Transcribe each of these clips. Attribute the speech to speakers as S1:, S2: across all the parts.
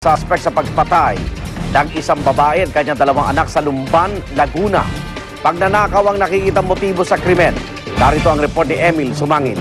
S1: suspect sa pagpatay ng isang babae at kanyang dalawang anak sa Lumban, Laguna. Pagnanakaw ang nakikitang motibo sa krimen. Narito ang report ni Emil Sumangil.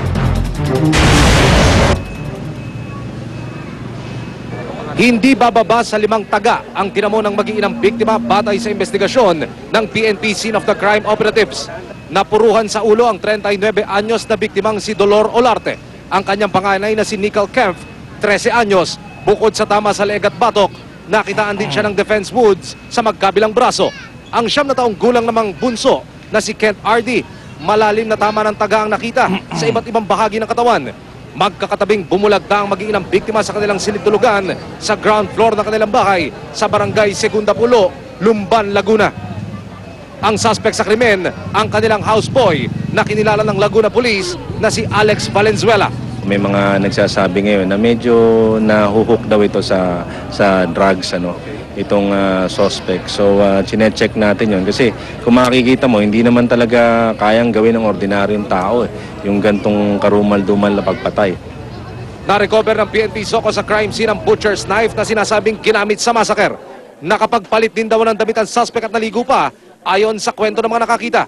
S2: Hindi bababa sa 5 taga ang tinamo ng mag-iinang biktima batay sa investigasyon ng PNP Scene of the Crime Operatives. Napuruhan sa ulo ang 39 anyos na biktimang si Dolor Olarte. Ang kanyang panganay na si Nicole Kempf, 13 anyos, bukod sa tama sa leeg at batok, nakitaan din siya ng defense wounds sa magkabilang braso. Ang 9 na taong gulang namang bunso na si Kent R.D., malalim na tama ng taga ang nakita sa iba't ibang bahagi ng katawan. Magkakatabing bumulagta ang mag-iinang biktima sa kanilang silid-tulugan sa ground floor ng kanilang bahay sa barangay Segunda Pulo, Lumban, Laguna. Ang suspect sa krimen, ang kanilang houseboy na kinilala ng Laguna Police na si Alex Valenzuela.
S3: May mga nagsasabi ngayon na medyo nahuhook daw ito sa drugs, itong suspect. So chinecheck natin yon kasi kung makikita mo, hindi naman talaga kayang gawin ng ordinaryong tao yung gantong karumal-dumal na pagpatay.
S2: Na-recover ng PNP SOCO sa crime scene ang butcher's knife na sinasabing ginamit sa massacre. Nakapagpalit din daw ng damit ang suspect at naligo pa ayon sa kwento ng mga nakakita.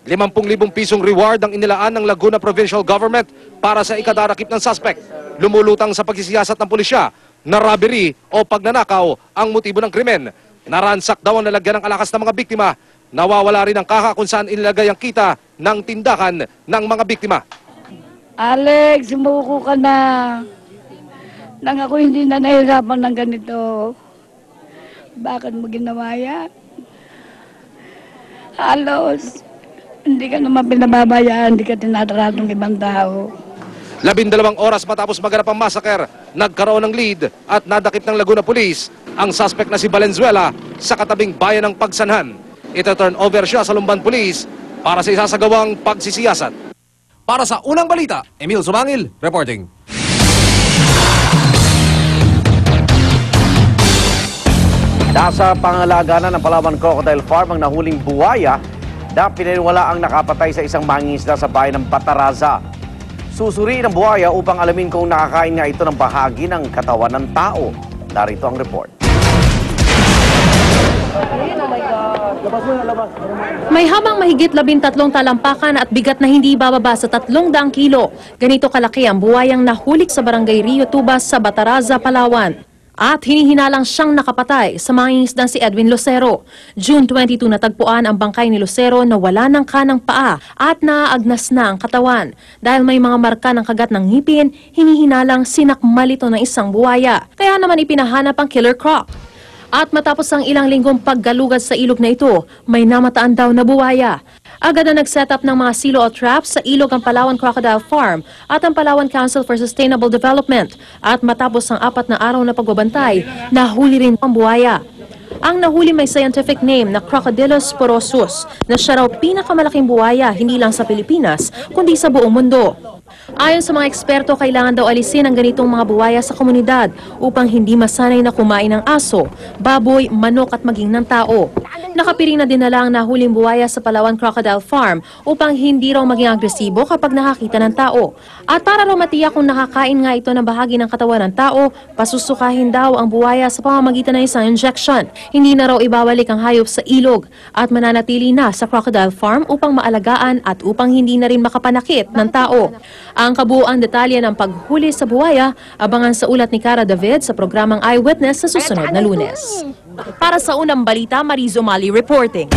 S2: 50,000 pisong reward ang inilaan ng Laguna Provincial Government para sa ikadarakip ng suspect. Lumulutang sa pagsisiyasat ng pulisya na robbery o pagnanakaw ang motibo ng krimen. Naransak daw ang lalagyan ng alakas ng mga biktima. Nawawala rin ang kaha kung saan inilagay ang kita ng tindakan ng mga biktima.
S4: Alex, sumuko ka na. Nang ako hindi na nahirapan ng ganito. Bakit mo ginawa yan? Halos, hindi ka naman pinababayaan, hindi ka tinatrato ng ibang tao.
S2: 12 oras matapos maganap ang massacre, nagkaroon ng lead at nadakip ng Laguna Police ang suspect na si Valenzuela sa katabing bayan ng Pagsanhan. Ito turn over siya sa Lumban Police para sa isasagawang pagsisiyasat. Para sa unang balita, Emil Sumangil reporting.
S1: Nasa pangalaga ng Palawan Crocodile Farm ang nahuling buwaya na pinaniwala ang nakapatay sa isang mangingisda sa bayan ng Bataraza. Susuriin ang buwaya upang alamin kung nakakain nga ito ng bahagi ng katawan ng tao. Narito ang report.
S5: May habang mahigit 13 talampakan at bigat na hindi bababa sa 300 kilo. Ganito kalaki ang buwayang nahulik sa barangay Rio Tubas sa Bataraza, Palawan. At hinihinalang siyang nakapatay sa mangingisdang si Edwin Lucero. June 22 natagpuan ang bangkay ni Lucero na wala ng kanang paa at naaagnas na ang katawan. Dahil may mga marka ng kagat ng ngipin, hinihinalang sinakmal ito ng isang buwaya. Kaya naman ipinahanap ang killer croc. At matapos ang ilang linggong paggalugad sa ilog na ito, may namataan daw na buwaya. Agad na nag-set up ng mga silo o traps sa ilog ang Palawan Crocodile Farm at ang Palawan Council for Sustainable Development. At matapos ang 4 na araw na pagbabantay, nahuli rin ang buwaya. Ang nahuli may scientific name na Crocodylus porosus na siya raw pinakamalaking buwaya hindi lang sa Pilipinas kundi sa buong mundo. Ayon sa mga eksperto, kailangan daw alisin ang ganitong mga buwaya sa komunidad upang hindi masanay na kumain ng aso, baboy, manok at maging ng tao. Nakapiring na dinala ang nahuling buwaya sa Palawan Crocodile Farm upang hindi raw maging agresibo kapag nakakita ng tao. At para raw matiyak kung nakakain nga ito ng bahagi ng katawan ng tao, pasusukahin daw ang buwaya sa pamamagitan ng isang injection. Hindi na raw ibabalik ang hayop sa ilog at mananatili na sa Crocodile Farm upang maalagaan at upang hindi na rin makapanakit ng tao. Ang kabuuang detalye ng paghuli sa buwaya, abangan sa ulat ni Cara David sa programang Eyewitness sa susunod na Lunes. Para sa unang balita, Marizo Mali reporting.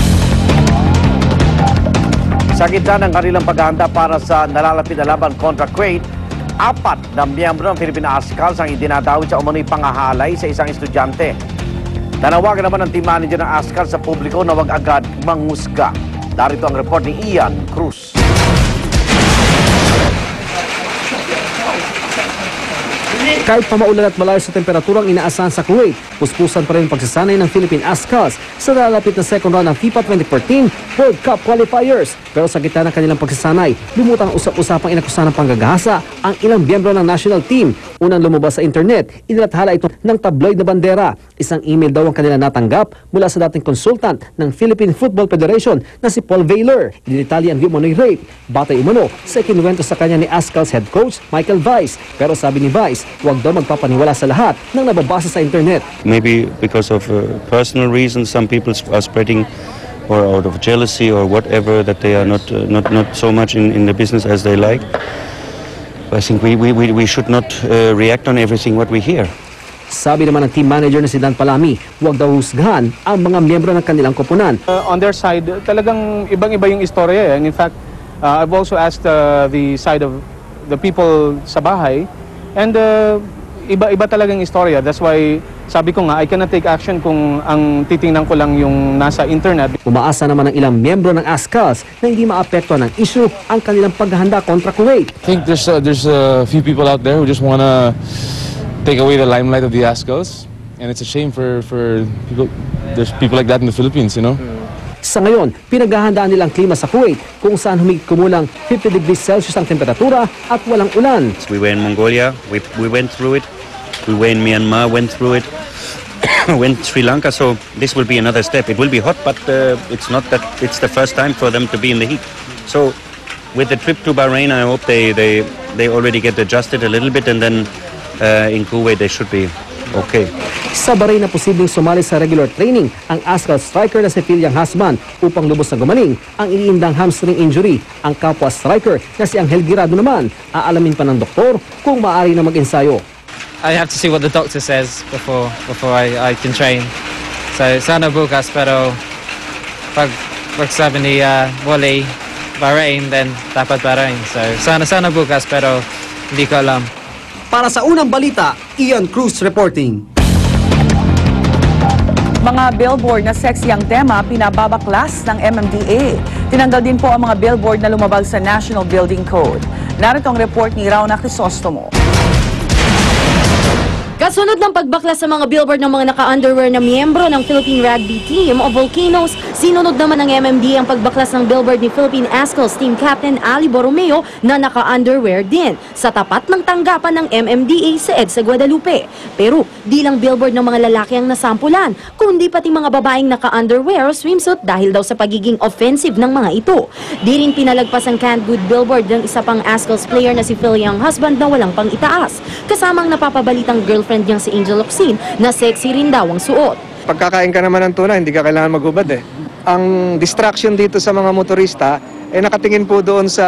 S1: Sa gitna ng kanilang paghahanda para sa nalalapit na laban kontra Kuwait, 4 na miyembro ng Philippine Ascals ang idinadawit sa umano'y pangahalay sa isang estudyante. Nanawagan naman ng team manager ng Ascals sa publiko na wag agad mangusga. Darito ang report ni Ian Cruz.
S6: Kahit pamaulan at malayo sa temperaturang inaasahan sa Kuwait, puspusan pa rin ang pagsasanay ng Philippine Ascals sa nalalapit na second round ng FIFA 2014 World Cup Qualifiers. Pero sa gitna ng kanilang pagsasanay, lumutang usap-usapang inakusahan ng panggagahasa ang ilang miyembro ng national team. Unang lumabas sa internet, inilathala ito ng tabloid na bandera Isang email daw ang kanila natanggap mula sa dating consultant ng Philippine Football Federation na si Paul Vaylor. Dinetalye ang di umano'y rape. Batay umano sa ikinuwento sa kanya ni Ascal's head coach Michael Vice. Pero sabi ni Vice, huwag daw magpapaniwala sa lahat ng nababasa sa internet.
S7: Maybe because of personal reasons, some people are spreading, or out of jealousy or whatever, that they are not so much in the business as they like. I think we should not react on everything what we hear.
S6: Sabi naman ng team manager na si Dan Palami, huwag daw husgahan ang mga miyembro ng kanilang koponan.
S8: On their side, talagang ibang-iba yung istorya. And in fact, I've also asked the side of the people sa bahay, and iba-iba talagang istorya. That's why sabi ko nga, I cannot take action kung ang titingnan ko lang yung nasa internet.
S6: Umaasa naman ng ilang miyembro ng Ascals na hindi maapektuhan ng issue ang kanilang paghahanda kontra Kuwait.
S9: I think there's a few people out there who just want to take away the limelight of the Ascals, and it's a shame for people. There's people like that in the Philippines, you know.
S6: Sa ngayon, pinaghahandaan nilang klima sa Kuwait kung saan humigit kumulang 50 degrees Celsius ang temperatura at walang ulan.
S7: We were in Mongolia, we went through it. We were in Myanmar, went through it. Went Sri Lanka, so this will be another step. It will be hot, but it's not that it's the first time for them to be in the heat. So with the trip to Bahrain, I hope they already get adjusted a little bit, and then in Kuwait they should be okay.
S6: Sa Bahrain na posibleng sumali sa regular training ang Ascal striker na si Philiang Hasban upang lubos na gumaling ang iniindang hamstring injury. Ang kapwa striker na si Angel Girado naman, aalamin pa ng doktor kung maaari na mag-ensayo.
S10: I have to see what the doctor says before I can train. So sana bukas, pero pag sabi ni Wally Bahrain, then dapat Bahrain. So sana bukas, pero hindi ko alam.
S6: Para sa unang balita, Ian Cruz reporting.
S11: Mga billboard na sexy ang tema, pinababaklas ng MMDA. Tinanggal din po ang mga billboard na lumabag sa National Building Code. Narito ang report ni Rauna Crisostomo.
S12: Kasunod ng pagbaklas sa mga billboard ng mga naka-underwear na miyembro ng Philippine Rugby Team o Volcanoes, sinunod naman ng MMDA ang pagbaklas ng billboard ni Philippine Ascals Team Captain Ali Borromeo na naka-underwear din sa tapat ng tanggapan ng MMDA sa EDSA Guadalupe. Pero di lang billboard ng mga lalaki ang nasampulan, kundi pati mga babaeng naka-underwear o swimsuit dahil daw sa pagiging offensive ng mga ito. Di rin pinalagpas ang canned good billboard ng isa pang Ascals player na si Philiang Husband na walang pang itaas, kasamang napapabalitang girlfriend niyang si Angel Locsin na sexy rin daw ang suot.
S13: Pagkakain ka naman ng tuna, hindi ka kailangan maghubad eh. Ang distraction dito sa mga motorista nakatingin po doon sa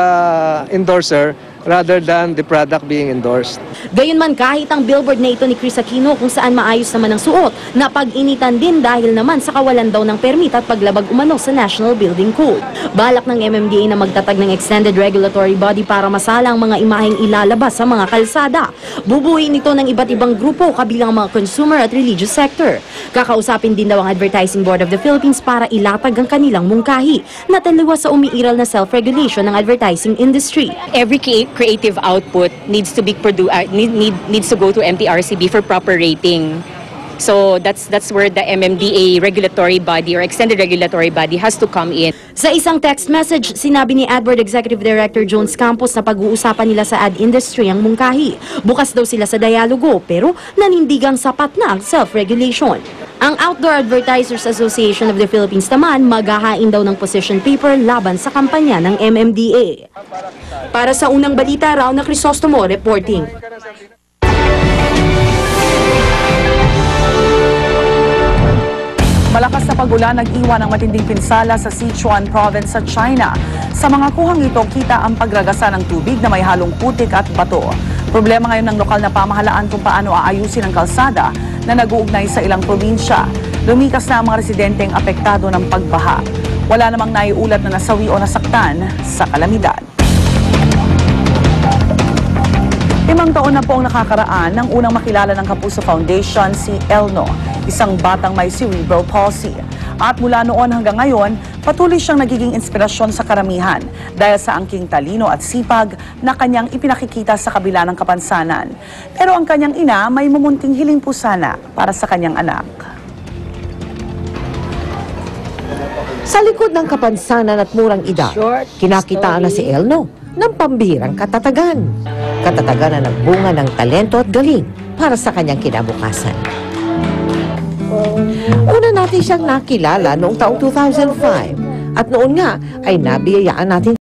S13: endorser rather than the product being endorsed.
S12: Gayunman, kahit ang billboard na ito ni Chris Aquino kung saan maayos naman ang suot, napag-initan din dahil naman sa kawalan daw ng permit at paglabag umano sa National Building Code. Balak ng MMDA na magtatag ng extended regulatory body para masala ang mga imaheng ilalabas sa mga kalsada. Bubuuin ito ng iba't ibang grupo kabilang mga consumer at religious sector. Kakausapin din daw ang Advertising Board of the Philippines para ilatag ang kanilang mungkahi na taliwas sa umiiral na self-regulation ng advertising industry.
S14: Every creative output needs to be needs to go to MTRCB for proper rating. So that's where the MMDA regulatory body or extended regulatory body has to come in.
S12: Sa isang text message, sinabi ni AdBoard Executive Director Jones Campos na pag-uusapan nila sa ad industry ang mungkahi. Bukas daw sila sa dialogo pero nanindigang sapat na ang self-regulation. Ang Outdoor Advertisers Association of the Philippines naman maghahain daw ng position paper laban sa kampanya ng MMDA. Para sa unang balita, Rauna Crisostomo reporting.
S11: Malakas na pag-ulan nag-iwan ng matinding pinsala sa Sichuan Province sa China. Sa mga kuhang ito, kita ang pagragasa ng tubig na may halong putik at bato. Problema ngayon ng lokal na pamahalaan kung paano aayusin ang kalsada na nag-uugnay sa ilang probinsya. Lumikas na ang mga residenteng apektado ng pagbaha. Wala namang naiulat na nasawi o nasaktan sa kalamidad. 5 taon na po ang nakakaraan ng unang makilala ng Kapuso Foundation si Elno, isang batang may cerebral palsy. At mula noon hanggang ngayon, patuloy siyang nagiging inspirasyon sa karamihan dahil sa angking talino at sipag na kanyang ipinakikita sa kabila ng kapansanan. Pero ang kanyang ina may mumunting hiling po sana para sa kanyang anak.
S15: Sa likod ng kapansanan at murang edad, kinakitaan na si Elno ng pambihirang katatagan. Katatagan na nagbunga ng talento at galing para sa kanyang kinabukasan. Una natin siyang nakilala noong taong 2005 at noon nga ay nabiyayaan natin